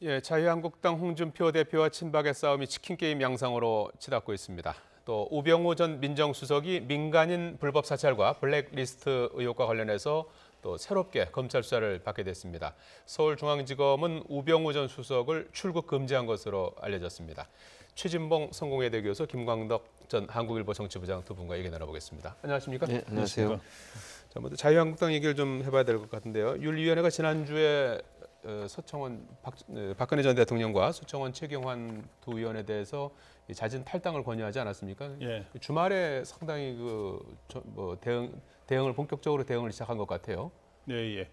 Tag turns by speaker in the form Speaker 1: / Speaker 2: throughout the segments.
Speaker 1: 예, 자유한국당 홍준표 대표와 친박의 싸움이 치킨 게임 양상으로 치닫고 있습니다. 또 우병우 전 민정수석이 민간인 불법 사찰과 블랙리스트 의혹과 관련해서 또 새롭게 검찰 수사를 받게 됐습니다. 서울중앙지검은 우병우 전 수석을 출국 금지한 것으로 알려졌습니다. 최진봉 성공회대 교수, 김광덕 전 한국일보 정치부장 두 분과 얘기 나눠보겠습니다. 안녕하십니까?
Speaker 2: 네, 안녕하세요.
Speaker 1: 자, 먼저 자유한국당 얘기를 좀 해봐야 될 것 같은데요. 윤리위원회가 지난주에 서청원 박근혜 전 대통령과 서청원 최경환 두 의원에 대해서 자진 탈당을 권유하지 않았습니까?
Speaker 3: 예.
Speaker 1: 주말에 상당히 대응을 본격적으로 대응을 시작한 것 같아요.
Speaker 3: 네, 예.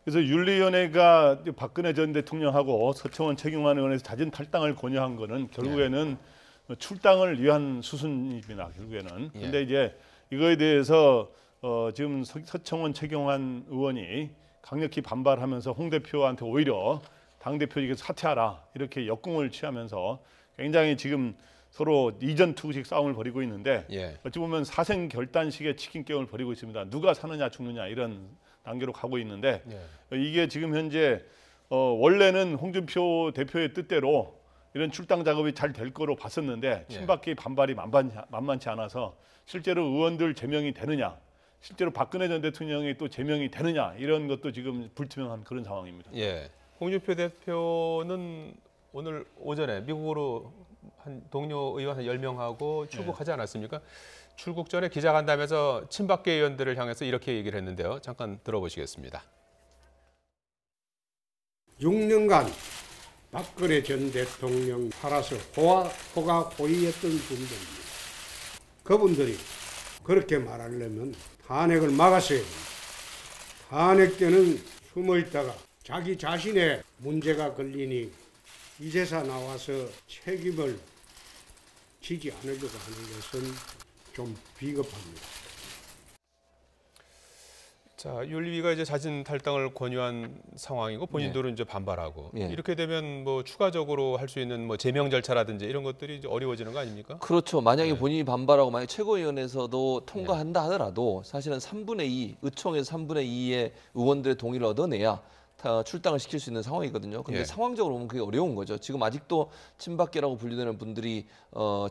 Speaker 3: 그래서 윤리위원회가 박근혜 전 대통령하고 서청원 최경환 의원에서 자진 탈당을 권유한 거는 결국에는 출당을 위한 수순입니다. 결국에는. 근데 이제 이거에 대해서 지금 서청원 최경환 의원이 강력히 반발하면서 홍 대표한테 오히려 당 대표직에서 사퇴하라 이렇게 역공을 취하면서 굉장히 지금 서로 이전투구식 싸움을 벌이고 있는데 어찌 보면 사생 결단식의 치킨 게임을 벌이고 있습니다. 누가 사느냐 죽느냐 이런 단계로 가고 있는데 이게 지금 현재 원래는 홍준표 대표의 뜻대로 이런 출당 작업이 잘 될 거로 봤었는데 친박계의 반발이 만만치 않아서 실제로 의원들 제명이 되느냐, 실제로 박근혜 전 대통령이 또 제명이 되느냐 이런 것도 지금 불투명한 그런 상황입니다.
Speaker 1: 예. 홍준표 대표는 오늘 오전에 미국으로 한 동료 의원 한 10명하고 출국하지 않았습니까? 출국 전에 기자간담회에서 친박계 의원들을 향해서 이렇게 얘기를 했는데요. 잠깐 들어보시겠습니다.
Speaker 4: 6년간 박근혜 전 대통령 팔아서 호가 호위했던 분들입니다. 그분들이 그렇게 말하려면 탄핵을 막았어야 됩니다. 탄핵 때는 숨어 있다가 자기 자신의 문제가 걸리니 이제서 나와서 책임을 지지 않으려고 하는 것은 좀 비겁합니다.
Speaker 1: 자, 윤리위가 이제 자진 탈당을 권유한 상황이고 본인들은 이제 반발하고 이렇게 되면 뭐 추가적으로 할 수 있는 뭐 제명 절차라든지 이런 것들이 이제 어려워지는 거 아닙니까?
Speaker 2: 그렇죠. 만약에 본인이 반발하고 만약 최고위원회에서도 통과한다 하더라도 사실은 3분의 2, 의총에서 3분의 2의 의원들의 동의를 얻어내야 출당을 시킬 수 있는 상황이거든요. 근데 상황적으로 보면 그게 어려운 거죠. 지금 아직도 친박계라고 분류되는 분들이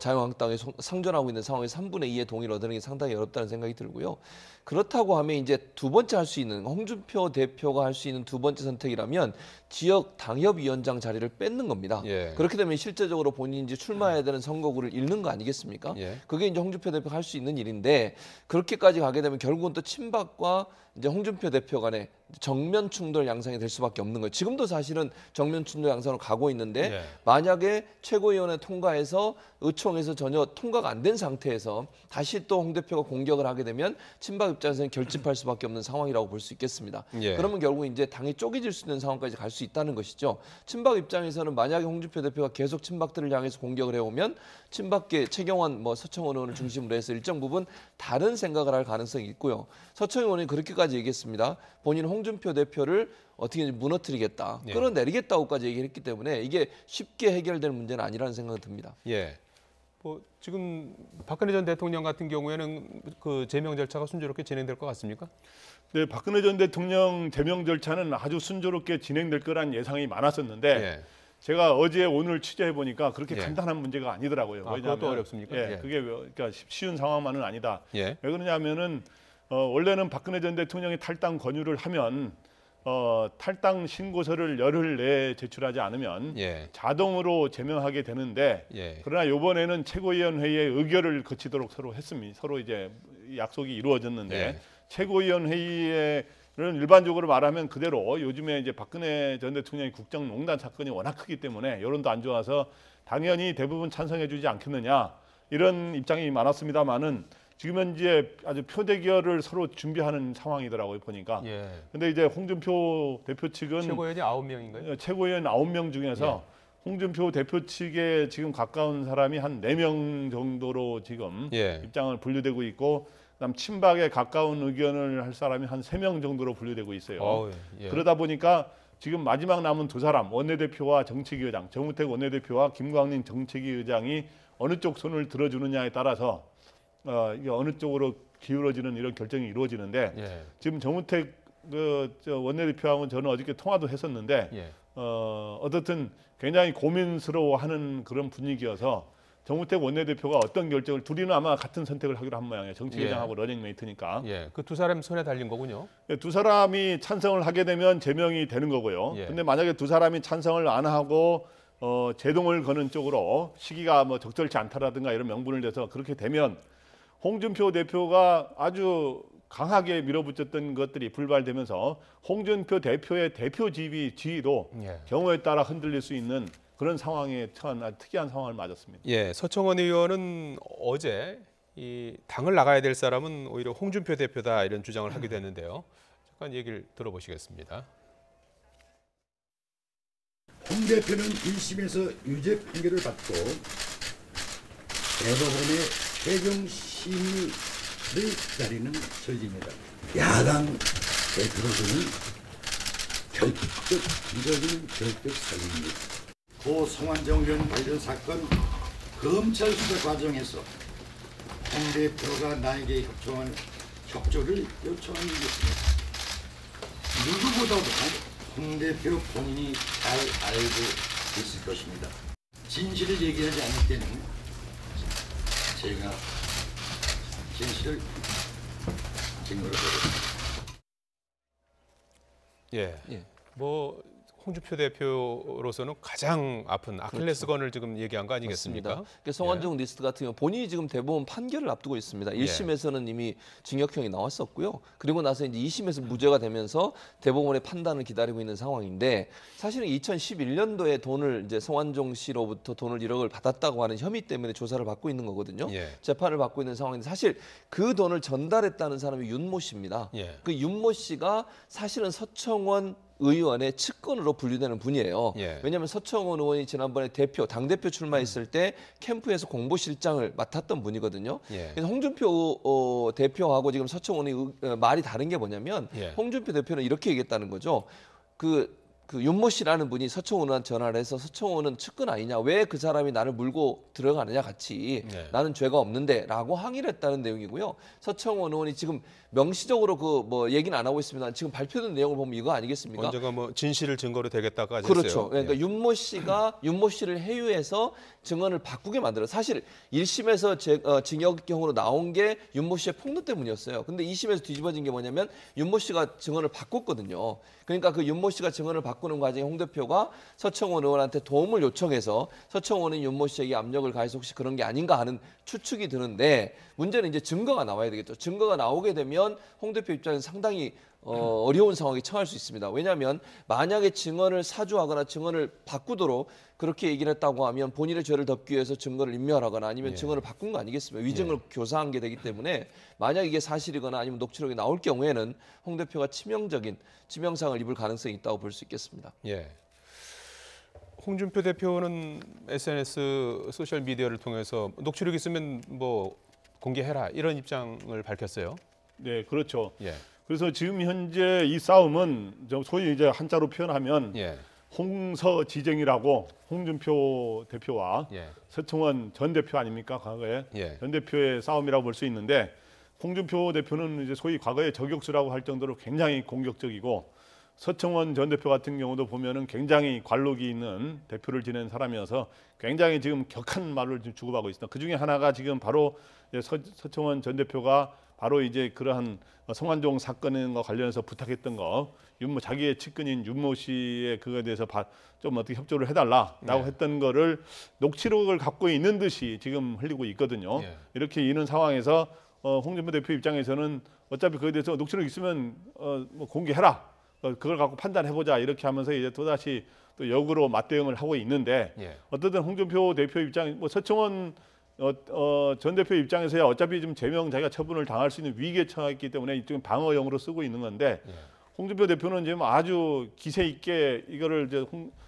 Speaker 2: 자유한국당에 상존하고 있는 상황에서 3분의 2의 동의를 얻는 게 상당히 어렵다는 생각이 들고요. 그렇다고 하면 이제 두 번째 할 수 있는 홍준표 대표가 할 수 있는 두 번째 선택이라면 지역 당협위원장 자리를 뺏는 겁니다. 그렇게 되면 실제적으로 본인이 이제 출마해야 되는 선거구를 잃는 거 아니겠습니까? 그게 이제 홍준표 대표가 할 수 있는 일인데 그렇게까지 가게 되면 결국은 또 친박과 이제 홍준표 대표 간에 정면 충돌 양상이 될 수밖에 없는 거예요. 지금도 사실은 정면 충돌 양상으로 가고 있는데 만약에 최고위원회 통과해서 의총에서 전혀 통과가 안 된 상태에서 다시 또 홍 대표가 공격을 하게 되면 친박 입장에서는 결집할 수밖에 없는 상황이라고 볼 수 있겠습니다. 그러면 결국 이제 당이 쪼개질 수 있는 상황까지 갈 수 있다는 것이죠. 친박 입장에서는 만약에 홍준표 대표가 계속 친박들을 향해서 공격을 해오면 친박계 최경환, 서청원 의원을 중심으로 해서 일정 부분 다른 생각을 할 가능성이 있고요. 서청원 의원이 그렇게까지 얘기했습니다. 본인 홍준표 대표를 어떻게 무너뜨리겠다, 끌어내리겠다고까지 얘기했기 때문에 이게 쉽게 해결될 문제는 아니라는 생각이 듭니다.
Speaker 1: 뭐 지금 박근혜 전 대통령 같은 경우에는 그 제명 절차가 순조롭게 진행될 것 같습니까?
Speaker 3: 네, 박근혜 전 대통령 제명 절차는 아주 순조롭게 진행될 거란 예상이 많았었는데 제가 어제 오늘 취재해 보니까 그렇게 간단한 문제가 아니더라고요. 왜냐하면
Speaker 1: 그것도 어렵습니까?
Speaker 3: 그게 그러니까 쉬운 상황만은 아니다. 왜 그러냐면은 원래는 박근혜 전 대통령이 탈당 권유를 하면 탈당 신고서를 열흘 내에 제출하지 않으면 자동으로 제명하게 되는데 그러나 이번에는 최고위원회의 의결을 거치도록 서로 했습니다. 서로 이제 약속이 이루어졌는데 최고위원회의에는 일반적으로 말하면 그대로 요즘에 이제 박근혜 전 대통령의 국정농단 사건이 워낙 크기 때문에 여론도 안 좋아서 당연히 대부분 찬성해주지 않겠느냐 이런 입장이 많았습니다만은 지금 현재 아주 표대결을 서로 준비하는 상황이더라고요 보니까. 근데 이제 홍준표 대표 측은
Speaker 1: 최고위원이 9명인가요?
Speaker 3: 최고위원 9명 중에서 홍준표 대표 측에 지금 가까운 사람이 한 4명 정도로 지금 입장을 분류되고 있고 그다음 친박에 가까운 의견을 할 사람이 한 3명 정도로 분류되고 있어요. 그러다 보니까 지금 마지막 남은 두 사람 원내대표와 정책위 의장, 정우택 원내대표와 김광림 정책위 의장이 어느 쪽 손을 들어주느냐에 따라서 이게 어느 쪽으로 기울어지는 이런 결정이 이루어지는데 지금 정우택 원내대표하고는 저는 어저께 통화도 했었는데 어떻든 굉장히 고민스러워하는 그런 분위기여서 정우택 원내대표가 어떤 결정을 둘이는 아마 같은 선택을 하기로 한 모양이에요. 정치회장하고 러닝메이트니까.
Speaker 1: 예, 그 두 사람 손에 달린 거군요.
Speaker 3: 두 사람이 찬성을 하게 되면 제명이 되는 거고요.
Speaker 1: 예.
Speaker 3: 근데 만약에 두 사람이 찬성을 안 하고 제동을 거는 쪽으로 시기가 뭐 적절치 않다라든가 이런 명분을 대서 그렇게 되면 홍준표 대표가 아주 강하게 밀어붙였던 것들이 불발되면서 홍준표 대표의 대표 지위도
Speaker 1: 예.
Speaker 3: 경우에 따라 흔들릴 수 있는 그런 상황에 처한 아주 특이한 상황을 맞았습니다.
Speaker 1: 예, 서청원 의원은 어제 이 당을 나가야 될 사람은 오히려 홍준표 대표다 이런 주장을 하기도 했는데요. 잠깐 얘기를 들어보시겠습니다.
Speaker 5: 홍 대표는 1심에서 유죄 판결을 받고 대법원의 최종 심의를 기다리는 처지입니다. 야당 대표로서는 이거는 결격 사유입니다. 고 성완종 의원 관련 사건 검찰 수사 과정에서 홍 대표가 나에게 협조를 요청한 것입니다. 누구보다도 홍 대표 본인이 잘 알고 있을 것입니다. 진실을 얘기하지 않을 때는 제가 진실을 증거로 보겠습니다.
Speaker 1: 예,
Speaker 2: 예.
Speaker 1: 뭐 홍준표 대표로서는 가장 아픈 아킬레스건을 지금 얘기한 거 아니겠습니까?
Speaker 2: 맞습니다. 그러니까 성완종 리스트 같은 경우 본인이 지금 대법원 판결을 앞두고 있습니다. 1심에서는 이미 징역형이 나왔었고요. 그리고 나서 이제 2심에서 무죄가 되면서 대법원의 판단을 기다리고 있는 상황인데 사실은 2011년도에 돈을 이제 성완종 씨로부터 돈을 1억을 받았다고 하는 혐의 때문에 조사를 받고 있는 거거든요.
Speaker 1: 예.
Speaker 2: 재판을 받고 있는 상황인데 사실 그 돈을 전달했다는 사람이 윤모 씨입니다.
Speaker 1: 예.
Speaker 2: 그 윤모 씨가 사실은 서청원 의원의 측근으로 분류되는 분이에요.
Speaker 1: 예.
Speaker 2: 왜냐하면 서청원 의원이 지난번에 당대표 출마했을 때 캠프에서 공보실장을 맡았던 분이거든요.
Speaker 1: 예.
Speaker 2: 그래서 홍준표 대표하고 지금 서청원이 말이 다른 게 뭐냐면
Speaker 1: 예.
Speaker 2: 홍준표 대표는 이렇게 얘기했다는 거죠. 그 윤모 씨라는 분이 서청원한테 전화를 해서 서청원은 측근 아니냐, 왜 그 사람이 나를 물고 들어가느냐 같이,
Speaker 1: 네.
Speaker 2: 나는 죄가 없는데라고 항의를 했다는 내용이고요. 서청원 의원이 지금 명시적으로 그 뭐 얘기는 안 하고 있습니다. 지금 발표된 내용을 보면 이거 아니겠습니까?
Speaker 1: 언제가 뭐 진실을 증거로 되겠다까지
Speaker 2: 그렇죠.
Speaker 1: 했어요.
Speaker 2: 그러니까
Speaker 1: 예.
Speaker 2: 윤모 씨를 해유해서 증언을 바꾸게 만들어. 사실 1심에서 징역형으로 나온 게 윤모 씨의 폭로 때문이었어요. 근데 2심에서 뒤집어진 게 뭐냐면 윤모 씨가 증언을 바꿨거든요. 그러니까 그 윤모 씨가 증언을 바꾸는 과정에 홍 대표가 서청원 의원한테 도움을 요청해서 서청원은 윤모 씨에게 압력을 가해서 혹시 그런 게 아닌가 하는 추측이 드는데, 문제는 이제 증거가 나와야 되겠죠. 증거가 나오게 되면 홍 대표 입장에서 상당히 어려운 상황에 처할 수 있습니다. 왜냐하면 만약에 증언을 사주하거나 증언을 바꾸도록 그렇게 얘기를 했다고 하면 본인의 죄를 덮기 위해서 증거를 인멸하거나 아니면 증언을 바꾼 거 아니겠습니까? 위증을 교사한 게 되기 때문에 만약 이게 사실이거나 아니면 녹취록이 나올 경우에는 홍 대표가 치명상을 입을 가능성이 있다고 볼 수 있겠습니다.
Speaker 1: 예. 홍준표 대표는 SNS 소셜 미디어를 통해서 녹취록 있으면 뭐 공개해라 이런 입장을 밝혔어요.
Speaker 3: 네, 그렇죠.
Speaker 1: 예.
Speaker 3: 그래서 지금 현재 이 싸움은 소위 이제 한자로 표현하면
Speaker 1: 예.
Speaker 3: 홍서지쟁이라고 홍준표 대표와
Speaker 1: 예.
Speaker 3: 서청원 전 대표 아닙니까? 과거에
Speaker 1: 예.
Speaker 3: 전 대표의 싸움이라고 볼 수 있는데, 홍준표 대표는 이제 소위 과거에 저격수라고 할 정도로 굉장히 공격적이고, 서청원 전 대표 같은 경우도 보면은 굉장히 관록이 있는 대표를 지낸 사람이어서 굉장히 지금 격한 말을 지금 주고받고 있습니다. 그 중에 하나가 지금 바로 서청원 전 대표가 바로 이제 그러한 성완종 사건과 관련해서 부탁했던 거, 자기의 측근인 윤모 씨의 그거에 대해서 좀 어떻게 협조를 해달라라고 했던 거를 녹취록을 갖고 있는 듯이 지금 흘리고 있거든요.
Speaker 1: 예.
Speaker 3: 이렇게 있는 상황에서 홍준표 대표 입장에서는 어차피 그에 대해서 녹취록 있으면 뭐 공개해라. 그걸 갖고 판단해보자 이렇게 하면서 이제 또다시 또 역으로 맞대응을 하고 있는데,
Speaker 1: 예.
Speaker 3: 어쨌든 홍준표 대표 입장, 뭐 서청원 전 대표 입장에서야 어차피 좀 제명 자기가 처분을 당할 수 있는 위기에 처했기 때문에 지금 방어용으로 쓰고 있는 건데,
Speaker 1: 예.
Speaker 3: 홍준표 대표는 지금 아주 기세 있게 이거를 이제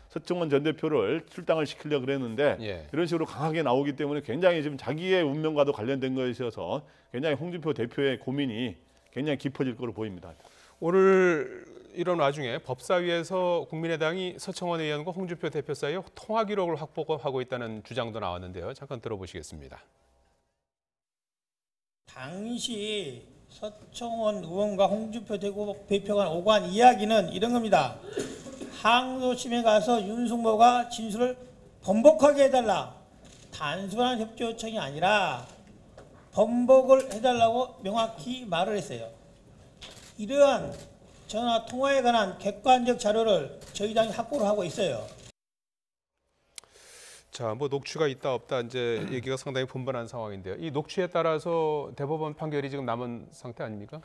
Speaker 3: 서청원 전 대표를 출당을 시키려고 그랬는데
Speaker 1: 예.
Speaker 3: 이런 식으로 강하게 나오기 때문에 굉장히 지금 자기의 운명과도 관련된 것이어서 굉장히 홍준표 대표의 고민이 굉장히 깊어질 것으로 보입니다.
Speaker 1: 오늘 이런 와중에 법사위에서 국민의당이 서청원 의원과 홍준표 대표 사이에 통화 기록을 확보하고 있다는 주장도 나왔는데요. 잠깐 들어보시겠습니다.
Speaker 6: 당시 서청원 의원과 홍준표 대표가 오간 이야기는 이런 겁니다. 항소심에 가서 윤승모가 진술을 번복하게 해달라. 단순한 협조 요청이 아니라 번복을 해달라고 명확히 말을 했어요. 이러한 전화 통화에 관한 객관적 자료를 저희 당이 확보를 하고 있어요.
Speaker 1: 자, 뭐 녹취가 있다 없다 이제 얘기가 상당히 분분한 상황인데요. 이 녹취에 따라서 대법원 판결이 지금 남은 상태 아닙니까?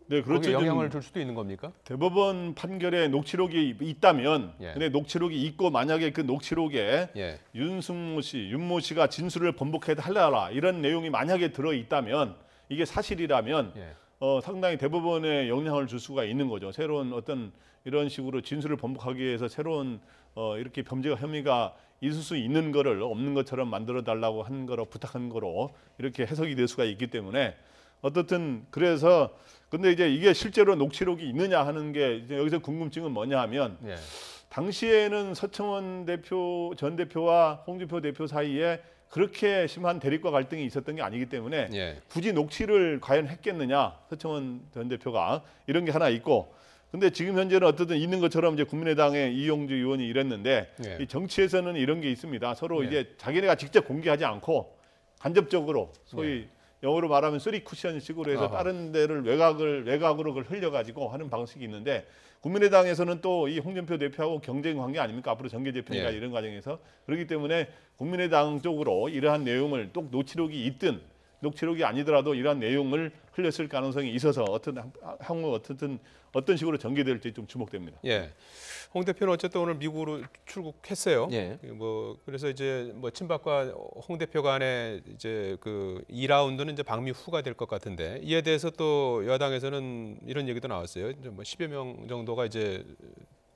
Speaker 3: 네, 그렇죠.
Speaker 1: 거기에 영향을 줄 수도 있는 겁니까?
Speaker 3: 대법원 판결에 녹취록이 있다면,
Speaker 1: 예.
Speaker 3: 근데 녹취록이 있고 만약에 그 녹취록에
Speaker 1: 예.
Speaker 3: 윤승모 씨, 윤모 씨가 진술을 번복해 달라 이런 내용이 만약에 들어 있다면 이게 사실이라면
Speaker 1: 예.
Speaker 3: 상당히 대법원에 영향을 줄 수가 있는 거죠. 새로운 어떤 이런 식으로 진술을 번복하기 위해서 새로운 이렇게 범죄 혐의가 있을 수 있는 거를 없는 것처럼 만들어 달라고 한 거로 부탁한 거로 이렇게 해석이 될 수가 있기 때문에 어떻든 그래서 근데 이제 이게 실제로 녹취록이 있느냐 하는 게 이제 여기서 궁금증은 뭐냐 하면
Speaker 1: 예.
Speaker 3: 당시에는 서청원 전 대표와 홍준표 대표 사이에 그렇게 심한 대립과 갈등이 있었던 게 아니기 때문에
Speaker 1: 예.
Speaker 3: 굳이 녹취를 과연 했겠느냐 서청원 전 대표가 이런 게 하나 있고 근데 지금 현재는 어쨌든 있는 것처럼 이제 국민의당의 이용주 의원이 이랬는데
Speaker 1: 예.
Speaker 3: 이 정치에서는 이런 게 있습니다. 서로
Speaker 1: 예.
Speaker 3: 이제 자기네가 직접 공개하지 않고 간접적으로 소위 영어로 말하면 쓰리 쿠션식으로 해서
Speaker 1: 아하.
Speaker 3: 다른 데를 외곽으로 그걸 흘려가지고 하는 방식이 있는데 국민의당에서는 또 이 홍준표 대표하고 경쟁 관계 아닙니까? 앞으로 정계 재편이나
Speaker 1: 예.
Speaker 3: 이런 과정에서 그렇기 때문에 국민의당 쪽으로 이러한 내용을 또 녹취록이 있든 녹취록이 아니더라도 이러한 내용을 흘렸을 가능성이 있어서 향후 어떤 식으로 전개될지 좀 주목됩니다.
Speaker 1: 예. 홍 대표는 어쨌든 오늘 미국으로 출국했어요.
Speaker 2: 예.
Speaker 1: 뭐 그래서 이제 뭐 친박과 홍 대표 간의 이제 그 2라운드는 이제 방미 후가 될 것 같은데 이에 대해서 또 여당에서는 이런 얘기도 나왔어요. 이제 뭐 10여 명 정도가 이제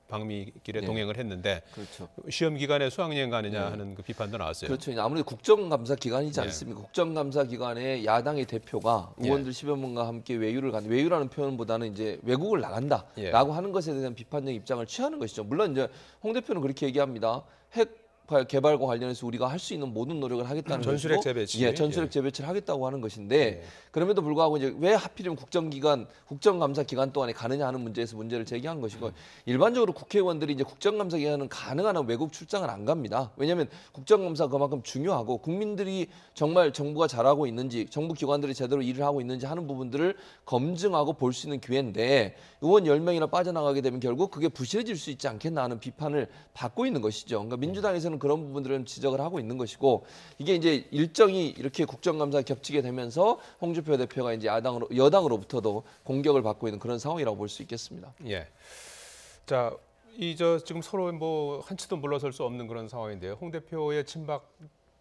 Speaker 1: 방미 길에
Speaker 2: 예.
Speaker 1: 동행을 했는데
Speaker 2: 그렇죠.
Speaker 1: 시험 기간에 수학여행 가느냐 하는 그 비판도 나왔어요.
Speaker 2: 그렇죠. 이제 아무래도 국정감사 기간이지
Speaker 1: 예.
Speaker 2: 않습니까? 국정감사 기간에 야당의 대표가 의원들 10여 명과 함께 외유라는 표현보다는 이제 외국을 나간다라고 하는 것에 대한 비판적 입장을 취하는 것이죠. 물론 이제 홍 대표는 그렇게 얘기합니다. 핵 개발과 관련해서 우리가 할 수 있는 모든 노력을 하겠다는
Speaker 1: 전술핵
Speaker 2: 것이고,
Speaker 1: 재배치.
Speaker 2: 예, 전술핵 재배치를 하겠다고 하는 것인데 그럼에도 불구하고 이제 왜 하필이면 국정감사 기간 동안에 가느냐 하는 문제에서 문제를 제기한 것이고 일반적으로 국회의원들이 이제 국정감사 기간은 가능한 한 외국 출장을 안 갑니다. 왜냐하면 국정감사가 그만큼 중요하고 국민들이 정말 정부가 잘하고 있는지 정부 기관들이 제대로 일을 하고 있는지 하는 부분들을 검증하고 볼 수 있는 기회인데 의원 10명이나 빠져나가게 되면 결국 그게 부실해질 수 있지 않겠나 하는 비판을 받고 있는 것이죠. 그러니까 민주당에서는 그런 부분들은 지적을 하고 있는 것이고 이게 이제 일정이 이렇게 국정감사 겹치게 되면서 홍준표 대표가 이제 여당으로부터도 공격을 받고 있는 그런 상황이라고 볼 수 있겠습니다.
Speaker 1: 예. 자, 지금 서로 뭐 한치도 물러설 수 없는 그런 상황인데요. 홍 대표의 친박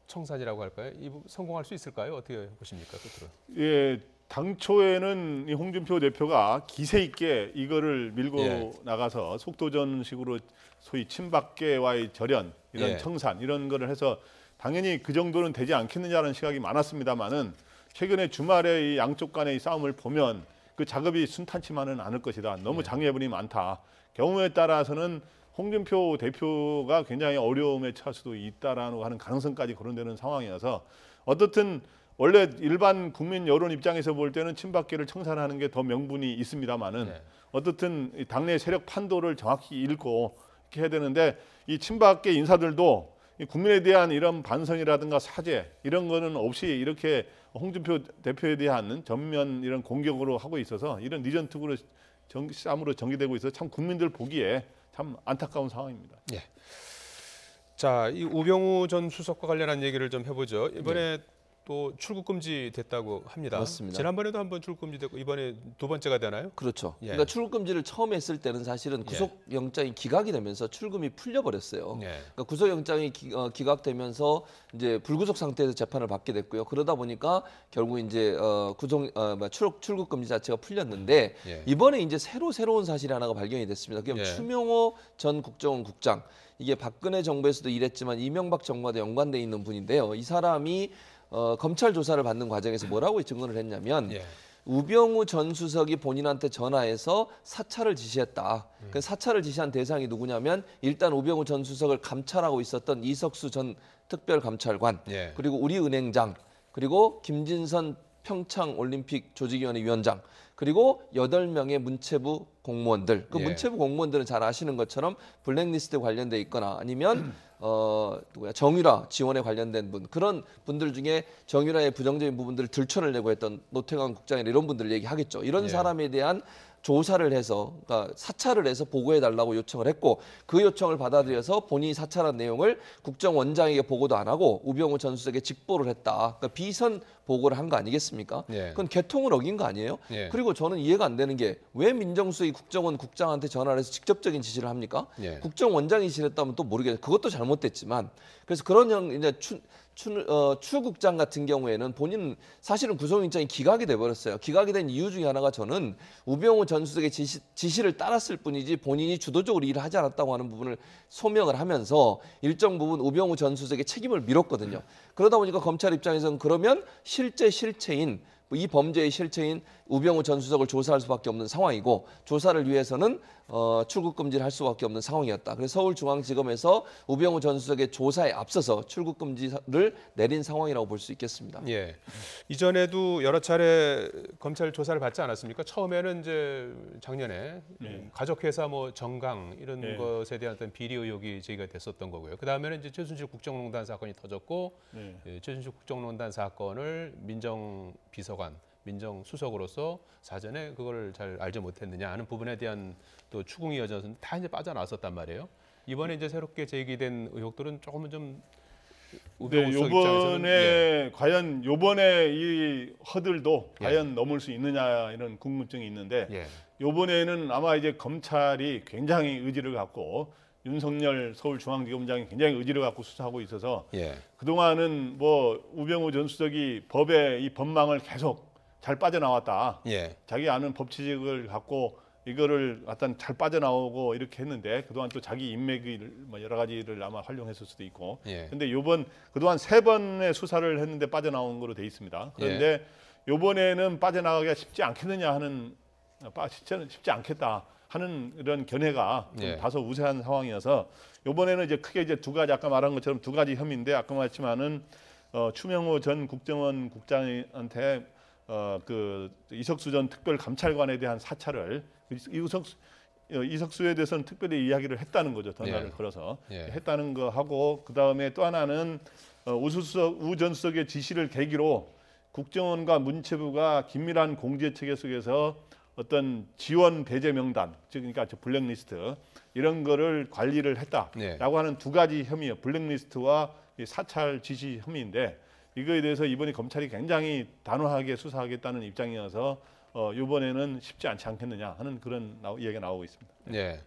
Speaker 1: 청산이라고 할까요? 이 부분 성공할 수 있을까요? 어떻게 보십니까? 끝으로.
Speaker 3: 예, 당초에는 이 홍준표 대표가 기세 있게 이거를 밀고
Speaker 1: 예.
Speaker 3: 나가서 속도전식으로 소위 친박계와의 절연, 이런
Speaker 1: 예.
Speaker 3: 청산 이런 거를 해서 당연히 그 정도는 되지 않겠느냐는 시각이 많았습니다만은 최근에 주말에 이 양쪽 간의 이 싸움을 보면 그 작업이 순탄치만은 않을 것이다. 너무 장애물이 많다. 경우에 따라서는 홍준표 대표가 굉장히 어려움에 처할 수도 있다라고 하는 가능성까지 거론되는 상황이어서 어떻든 원래 일반 국민 여론 입장에서 볼 때는 친박계를 청산하는 게 더 명분이 있습니다만은
Speaker 1: 네.
Speaker 3: 어떻든 당내 세력 판도를 정확히 읽고 이렇게 해야 되는데 이 친박계 인사들도 이 국민에 대한 이런 반성이라든가 사죄 이런 거는 없이 이렇게 홍준표 대표에 대한 전면 이런 공격으로 하고 있어서 이런 니전투구로 싸움으로 전개되고 있어서 참 국민들 보기에 참 안타까운 상황입니다.
Speaker 1: 예. 자, 이 우병우 전 수석과 관련한 얘기를 좀 해보죠. 이번에 또 출국 금지 됐다고 합니다.
Speaker 2: 맞습니다.
Speaker 1: 지난번에도 한번 출국 금지됐고 이번에 두 번째가 되나요?
Speaker 2: 그렇죠.
Speaker 1: 예.
Speaker 2: 그러니까 출국 금지를 처음 했을 때는 사실은 구속 영장이 기각이 되면서 출금이 풀려버렸어요.
Speaker 1: 예.
Speaker 2: 그러니까 구속 영장이 기각되면서 이제 불구속 상태에서 재판을 받게 됐고요. 그러다 보니까 결국 이제 출국 금지 자체가 풀렸는데
Speaker 1: 예.
Speaker 2: 이번에 이제 새로운 사실이 하나가 발견이 됐습니다. 그게
Speaker 1: 예.
Speaker 2: 추명호 전 국정원 국장 이게 박근혜 정부에서도 일했지만 이명박 정부와도 연관돼 있는 분인데요. 이 사람이 검찰 조사를 받는 과정에서 뭐라고 증언을 했냐면
Speaker 1: 예.
Speaker 2: 우병우 전 수석이 본인한테 전화해서 사찰을 지시했다. 그 사찰을 지시한 대상이 누구냐면 일단 우병우 전 수석을 감찰하고 있었던 이석수 전 특별감찰관
Speaker 1: 예.
Speaker 2: 그리고 우리은행장 그리고 김진선 평창 올림픽 조직위원회 위원장, 그리고 8명의 문체부 공무원들. 그
Speaker 1: 예.
Speaker 2: 문체부 공무원들은 잘 아시는 것처럼 블랙리스트 관련돼 있거나 아니면 정유라 지원에 관련된 분, 그런 분들 중에 정유라의 부정적인 부분들을 들춰내려고 내고 했던 노태광 국장이나 이런 분들을 얘기하겠죠. 이런
Speaker 1: 예.
Speaker 2: 사람에 대한 조사를 해서, 그러니까 사찰을 해서 보고해달라고 요청을 했고, 그 요청을 받아들여서 본인이 사찰한 내용을 국정원장에게 보고도 안 하고 우병우 전 수석에 직보를 했다. 그러니까 비선 보고를 한 거 아니겠습니까?
Speaker 1: 예.
Speaker 2: 그건 개통을 어긴 거 아니에요?
Speaker 1: 예.
Speaker 2: 그리고 저는 이해가 안 되는 게 왜 민정수석이 국정원 국장한테 전화를 해서 직접적인 지시를 합니까?
Speaker 1: 예.
Speaker 2: 국정원장이 지시했다면 또 모르겠어요. 그것도 잘못됐지만, 그래서 그런 이제 추 국장 같은 경우에는 본인은 사실은 구속영장이 기각이 돼버렸어요. 기각이 된 이유 중에 하나가 저는 우병우 전 수석의 지시를 따랐을 뿐이지 본인이 주도적으로 일을 하지 않았다고 하는 부분을 소명을 하면서 일정 부분 우병우 전 수석의 책임을 밀었거든요. 그러다 보니까 검찰 입장에서는 그러면 실체인 이 범죄의 실체인 우병우 전 수석을 조사할 수밖에 없는 상황이고, 조사를 위해서는 출국 금지를 할 수밖에 없는 상황이었다. 그래서 서울중앙지검에서 우병우 전 수석의 조사에 앞서서 출국 금지를 내린 상황이라고 볼 수 있겠습니다.
Speaker 1: 예. 이전에도 여러 차례 검찰 조사를 받지 않았습니까? 처음에는 이제 작년에 가족회사 뭐 정강 이런
Speaker 3: 네.
Speaker 1: 것에 대한 어떤 비리 의혹이 제기가 됐었던 거고요. 그 다음에는 이제 최순실 국정농단 사건이 터졌고, 최순실 국정농단 사건을 민정비서관, 민정수석으로서 사전에 그걸 잘 알지 못했느냐 하는 부분에 대한 또 추궁이 이어져서 다 이제 빠져나왔었단 말이에요. 이번에 이제 새롭게 제기된 의혹들은 조금은 좀 우병우 수석 입장에서는
Speaker 3: 요번에 과연 요번에 이 허들도
Speaker 1: 예.
Speaker 3: 과연 넘을 수 있느냐 이런 궁금증이 있는데,
Speaker 1: 예.
Speaker 3: 요번에는 아마 이제 검찰이 굉장히 의지를 갖고 윤석열 서울중앙지검장이 굉장히 의지를 갖고 수사하고 있어서
Speaker 1: 예.
Speaker 3: 그동안은 뭐 우병우 전 수석이 법의 이 법망을 계속 잘 빠져나왔다.
Speaker 1: 예.
Speaker 3: 자기 아는 법치직을 갖고 이거를 갖다 잘 빠져나오고 이렇게 했는데, 그동안 또 자기 인맥을 뭐 여러 가지를 아마 활용했을 수도 있고.
Speaker 1: 예.
Speaker 3: 근데 요번 그동안 3번의 수사를 했는데 빠져나온 거로 돼 있습니다. 그런데 요번에는 빠져나가기가 쉽지 않겠느냐 하는, 쉽지 않겠다 하는 이런 견해가 좀
Speaker 1: 예.
Speaker 3: 다소 우세한 상황이어서, 요번에는 이제 크게 이제 두 가지, 아까 말한 것처럼 두 가지 혐의인데, 아까 말했지만은 추명호 전 국정원 국장한테 그 이석수 전 특별감찰관에 대한 사찰을, 이석수에 대해서는 특별히 이야기를 했다는 거죠. 전화를
Speaker 1: 예.
Speaker 3: 걸어서
Speaker 1: 예.
Speaker 3: 했다는 거 하고, 그 다음에 또 하나는 우 전 수석의 지시를 계기로 국정원과 문체부가 긴밀한 공제 체계 속에서 어떤 지원 배제 명단, 즉 그러니까 블랙리스트 이런 거를 관리를 했다라고
Speaker 1: 네.
Speaker 3: 하는 두 가지 혐의예요. 블랙리스트와 이 사찰 지시 혐의인데, 이거에 대해서 이번에 검찰이 굉장히 단호하게 수사하겠다는 입장이어서 이번에는 쉽지 않지 않겠느냐 하는 그런 이야기가 나오고 있습니다.
Speaker 1: 네.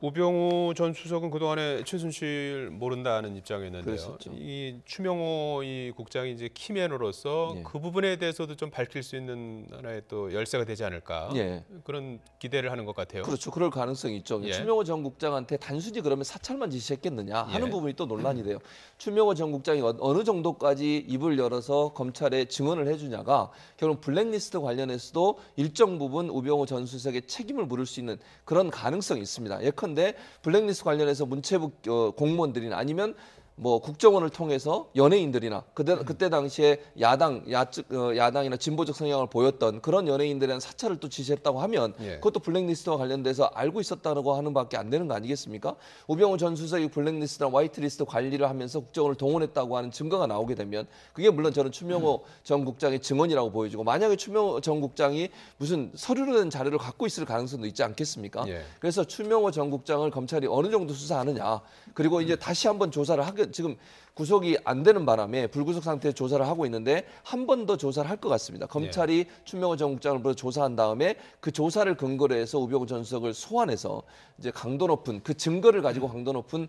Speaker 1: 우병우 전 수석은 그동안에 최순실 모른다는 입장이었는데요.
Speaker 2: 그랬었죠.
Speaker 1: 이 추명호 이 국장이 이제 키맨으로서
Speaker 2: 예.
Speaker 1: 그 부분에 대해서도 좀 밝힐 수 있는 하나의 또 열쇠가 되지 않을까
Speaker 2: 예.
Speaker 1: 그런 기대를 하는 것 같아요.
Speaker 2: 그렇죠. 그럴 가능성이 있죠.
Speaker 1: 예.
Speaker 2: 추명호 전 국장한테 단순히 그러면 사찰만 지시했겠느냐 하는
Speaker 1: 예.
Speaker 2: 부분이 또 논란이 돼요. 추명호 전 국장이 어느 정도까지 입을 열어서 검찰에 증언을 해주냐가 결국 블랙리스트 관련해서도 일정 부분 우병우 전 수석의 책임을 물을 수 있는 그런 가능성이 있습니다. 예컨대 블랙리스트 관련해서 문체부 공무원들이나 아니면 뭐 국정원을 통해서 연예인들이나 그때 당시에 야당이나 진보적 성향을 보였던 그런 연예인들에 대한 사찰을 또 지시했다고 하면
Speaker 1: 예.
Speaker 2: 그것도 블랙리스트와 관련돼서 알고 있었다고 하는 밖에 안 되는 거 아니겠습니까? 우병우 전 수석이 블랙리스트나 화이트리스트 관리를 하면서 국정원을 동원했다고 하는 증거가 나오게 되면 그게 물론 저는 추명호 전 국장의 증언이라고 보여지고, 만약에 추명호 전 국장이 무슨 서류로 된 자료를 갖고 있을 가능성도 있지 않겠습니까?
Speaker 1: 예.
Speaker 2: 그래서 추명호 전 국장을 검찰이 어느 정도 수사하느냐, 그리고 이제 다시 한번 조사를 하게, 지금 구속이 안 되는 바람에 불구속 상태에 조사를 하고 있는데 한 번 더 조사를 할 것 같습니다. 검찰이 추명호 전 국장을 불러 조사한 다음에 그 조사를 근거로 해서 우병우 전 수석을 소환해서 이제 강도 높은 그 증거를 가지고 강도 높은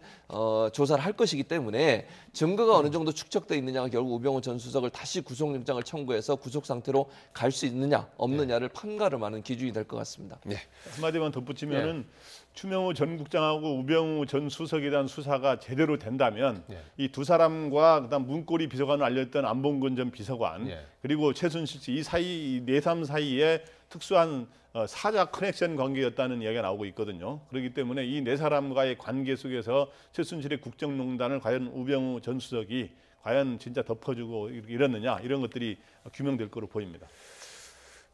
Speaker 2: 조사를 할 것이기 때문에 증거가 어느 정도 축적돼 있느냐가 결국 우병우 전 수석을 다시 구속영장을 청구해서 구속 상태로 갈 수 있느냐 없느냐를 판가름하는 기준이 될 것 같습니다.
Speaker 1: 네.
Speaker 3: 한마디만 덧붙이면은 추명호 전 국장하고 우병우 전 수석에 대한 수사가 제대로 된다면 이 두 사람과 그다음 문고리 비서관을 알렸던 안봉근 전 비서관
Speaker 1: 예.
Speaker 3: 그리고 최순실 씨 이 사이 내삼 사이에 특수한 사자 커넥션 관계였다는 이야기가 나오고 있거든요. 그렇기 때문에 이 네 사람과의 관계 속에서 최순실의 국정농단을 과연 우병우 전 수석이 과연 진짜 덮어주고 이랬느냐 이런 것들이 규명될 거로 보입니다.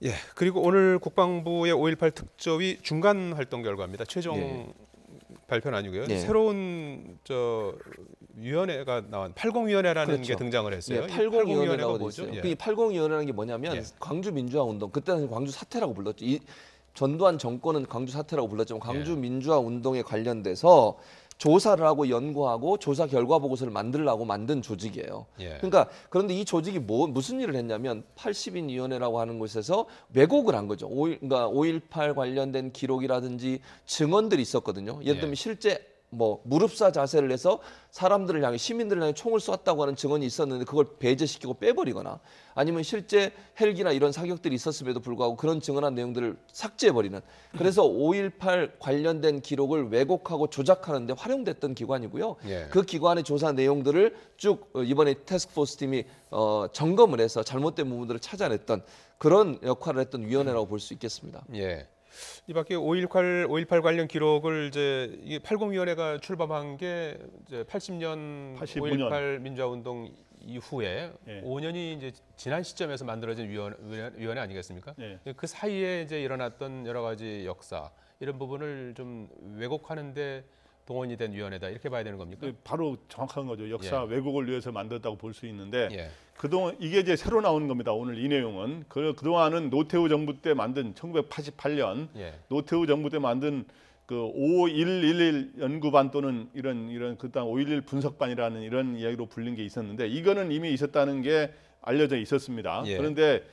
Speaker 1: 예. 그리고 오늘 국방부의 5.18 특조위 중간 활동 결과입니다. 최종
Speaker 2: 예.
Speaker 1: 발표는 아니고요.
Speaker 2: 예.
Speaker 1: 새로운 위원회가 나온 80위원회라는
Speaker 2: 그렇죠.
Speaker 1: 게 등장을 했어요.
Speaker 2: 예,
Speaker 1: 이
Speaker 2: 80위원회라고 돼
Speaker 1: 뭐죠?
Speaker 2: 있어요.
Speaker 1: 예.
Speaker 2: 이 80위원회라는 게 뭐냐면
Speaker 1: 예.
Speaker 2: 광주 민주화 운동, 그때는 광주 사태라고 불렀죠. 이 전두환 정권은 광주 사태라고 불렀지만 광주
Speaker 1: 예.
Speaker 2: 민주화 운동에 관련돼서 조사를 하고 연구하고 조사 결과 보고서를 만들려고 만든 조직이에요.
Speaker 1: 예.
Speaker 2: 그러니까 그런데 이 조직이 무슨 일을 했냐면 80인 위원회라고 하는 곳에서 왜곡을 한 거죠. 그러니까 5.18 관련된 기록이라든지 증언들이 있었거든요. 예를 들면
Speaker 1: 예.
Speaker 2: 실제 뭐 무릎사 자세를 해서 사람들을 향해 시민들을 향해 총을 쏘았다고 하는 증언이 있었는데 그걸 배제시키고 빼버리거나 아니면 실제 헬기나 이런 사격들이 있었음에도 불구하고 그런 증언한 내용들을 삭제해버리는 그래서 5.18 관련된 기록을 왜곡하고 조작하는 데 활용됐던 기관이고요.
Speaker 1: 예.
Speaker 2: 그 기관의 조사 내용들을 쭉 이번에 태스크포스 팀이 점검을 해서 잘못된 부분들을 찾아냈던 그런 역할을 했던 위원회라고 볼 수 있겠습니다.
Speaker 1: 예. 이 밖에 5.18 관련 기록을 이제 이 80위원회가 출범한 게 이제 80년
Speaker 3: 85년.
Speaker 1: 5.18 민주화운동 이후에
Speaker 3: 예.
Speaker 1: 5년이 이제 지난 시점에서 만들어진 위원회 아니겠습니까?
Speaker 3: 예.
Speaker 1: 그 사이에 이제 일어났던 여러 가지 역사 이런 부분을 좀 왜곡하는데 동원이 된 위원회다 이렇게 봐야 되는 겁니까?
Speaker 3: 바로 정확한 거죠. 역사 왜곡을 위해서 만들었다고 볼 수 있는데
Speaker 1: 예.
Speaker 3: 그동안 이게 이제 새로 나온 겁니다. 오늘 이 내용은 그동안은 노태우 정부 때 만든 1988년
Speaker 1: 예.
Speaker 3: 노태우 정부 때 만든 그 5111 연구반 또는 이런 그다음 5.11 분석반이라는 이런 이야기로 불린 게 있었는데 이거는 이미 있었다는 게 알려져 있었습니다.
Speaker 1: 예.
Speaker 3: 그런데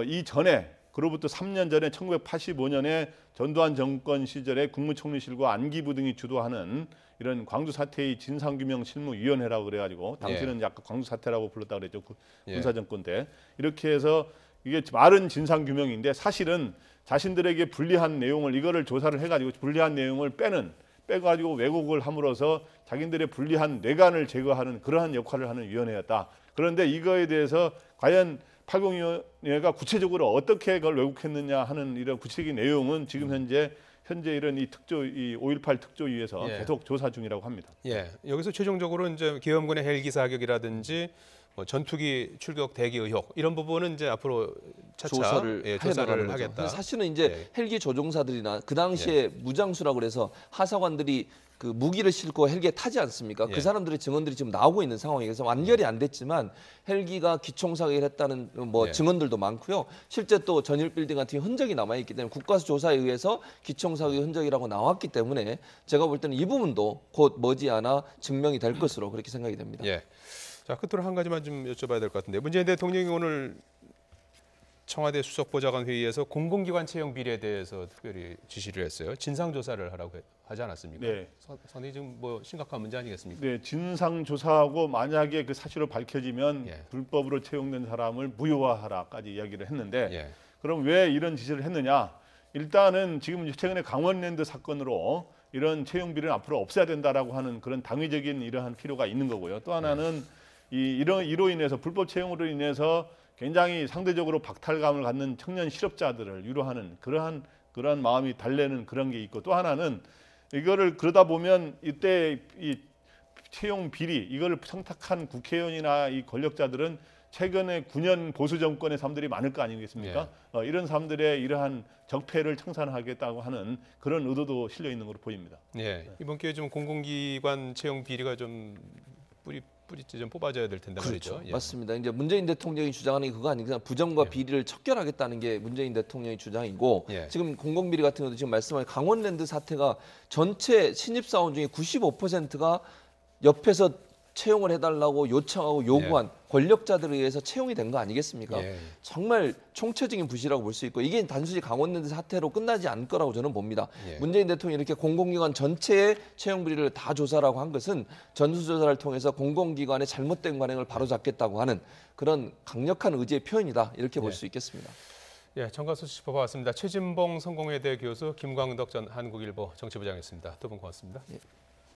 Speaker 3: 이 전에 그로부터 3년 전에 1985년에 전두환 정권 시절에 국무총리실과 안기부 등이 주도하는 이런 광주 사태의 진상규명 실무위원회라고 그래가지고 당시는 약간 광주 사태라고 불렀다 그랬죠. 군사정권 때 이렇게 해서 이게 말은 진상규명인데 사실은 자신들에게 불리한 내용을 이거를 조사를 해가지고 불리한 내용을 빼가지고 왜곡을 함으로써 자기들의 불리한 뇌관을 제거하는 그러한 역할을 하는 위원회였다. 그런데 이거에 대해서 과연 80위원회가 구체적으로 어떻게 그걸 왜곡했느냐 하는 이런 구체적인 내용은 지금 현재 이런 이 5.18 특조위에서
Speaker 1: 예.
Speaker 3: 계속 조사 중이라고 합니다.
Speaker 1: 예, 여기서 최종적으로 이제 계엄군의 헬기 사격이라든지 뭐 전투기 출격 대기 의혹 이런 부분은 이제 앞으로 차차
Speaker 2: 조사를
Speaker 1: 조사를
Speaker 2: 거죠.
Speaker 1: 하겠다.
Speaker 2: 사실은 이제
Speaker 1: 예.
Speaker 2: 헬기 조종사들이나 그 당시에 무장수라고 그래서 하사관들이 그 무기를 싣고 헬기에 타지 않습니까?
Speaker 1: 예.
Speaker 2: 그 사람들의 증언들이 지금 나오고 있는 상황이라서 완결이 안 됐지만 헬기가 기총사격을 했다는 뭐
Speaker 1: 예.
Speaker 2: 증언들도 많고요. 실제 또 전일 빌딩 같은 흔적이 남아 있기 때문에 국가조사에 의해서 기총사격 흔적이라고 나왔기 때문에 제가 볼 때는 이 부분도 곧 머지않아 증명이 될 것으로 그렇게 생각이 됩니다.
Speaker 1: 예. 자, 끝으로 한 가지만 좀 여쭤봐야 될 것 같은데 문재인 대통령이 오늘 청와대 수석보좌관 회의에서 공공기관 채용 비리에 대해서 특별히 지시를 했어요. 진상 조사를 하라고 하지 않았습니까?
Speaker 3: 네.
Speaker 1: 상당히 지금 뭐 심각한 문제 아니겠습니까?
Speaker 3: 네, 진상 조사하고 만약에 그 사실로 밝혀지면
Speaker 1: 예.
Speaker 3: 불법으로 채용된 사람을 무효화하라까지 이야기를 했는데
Speaker 1: 예.
Speaker 3: 그럼 왜 이런 지시를 했느냐? 일단은 지금 최근에 강원랜드 사건으로 이런 채용 비리는 앞으로 없애야 된다라고 하는 그런 당위적인 이러한 필요가 있는 거고요. 또 하나는 이로 인해서 불법 채용으로 인해서 굉장히 상대적으로 박탈감을 갖는 청년 실업자들을 유로하는 그러한 마음이 달래는 그런 게 있고 또 하나는 이거를 그러다 보면 이때 이 채용 비리 이걸 청탁한 국회의원이나 이 권력자들은 최근에 9년 보수 정권의 사람들이 많을 거 아니겠습니까? 이런 사람들의 이러한 적폐를 청산하겠다고 하는 그런 의도도 실려 있는 것으로 보입니다.
Speaker 1: 예. 이번 기회에 좀 공공기관 채용 비리가 좀 뿌리째 좀 뽑아져야 될 텐데
Speaker 2: 그렇죠.
Speaker 1: 말이죠. 예.
Speaker 2: 맞습니다. 이제 문재인 대통령이 주장하는 게 그거 아니고 부정과 비리를 척결하겠다는 게 문재인 대통령의 주장이고
Speaker 1: 예.
Speaker 2: 지금 공공비리 같은 것도 지금 말씀하신 강원랜드 사태가 전체 신입사원 중에 95%가 옆에서 채용을 해달라고 요청하고 요구한 권력자들에 의해서 채용이 된 거 아니겠습니까?
Speaker 1: 예.
Speaker 2: 정말 총체적인 부실이라고 볼 수 있고 이게 단순히 강원랜드 사태로 끝나지 않을 거라고 저는 봅니다.
Speaker 1: 예.
Speaker 2: 문재인 대통령이 이렇게 공공기관 전체의 채용 비리를 다 조사라고 한 것은 전수조사를 통해서 공공기관의 잘못된 관행을 바로잡겠다고 하는 그런 강력한 의지의 표현이다 이렇게 볼 수 있겠습니다.
Speaker 1: 예, 정가수 짚어봤습니다. 최진봉 성공회대 교수, 김광덕 전 한국일보 정치부장이었습니다. 두 분 고맙습니다.
Speaker 2: 예.